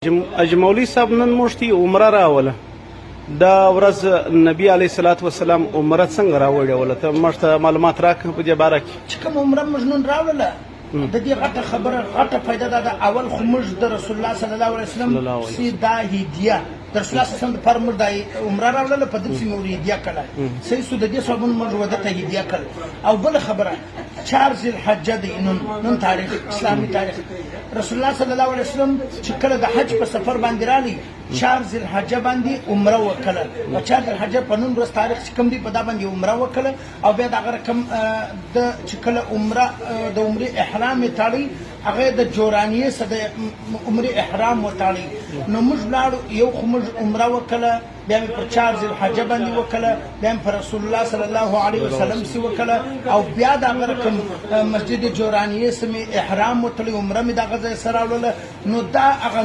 اجمولي صاحب نن موږ ته عمره راوله دا ورځ نبی علیه الصلاۃ والسلام عمره څنګه راوړې ته موږ ته معلومات راکړه په دې باره کې چې کوم عمره موږ نن راوړله د دې غټه خبره غټه فایده دا ده اول خو موږ د رسول الله صلی الله علیه وسلم سیدا هدیه د رسول الله صلی الله علیه وسلم پر موږ د عمره راوړله په دې موږ هدیه کړه صحیح سو د دې صاحبون موږ ودته هدیه کړ او بل خبره 4 ذی الحجه دی نن تاریخ اسلامي تاریخ رسول الله صلی الله علیه وسلم چې کله د حج په سفر باندې رالی 4 ذی الحجه باندې عمره وکړه او 4 ذی الحجه په نن ورځ تاریخ چې کوم دی په دا باندې عمره وکړه او بیا دا رقم د چې کله عمره د عمره احرام تاړي هغه د جورانیه سره عمره احرام وتاړي نو موږ لاړو یو خو موږ عمره وکړه بیا په 4 ذی الحجه باندې وکړه بیا په رسول الله صلی الله علیه وسلم سی وکړه او بیا دا رقم مسجد جورانیه سم احرام وتړي عمره می دا غزه سره نو دا هغه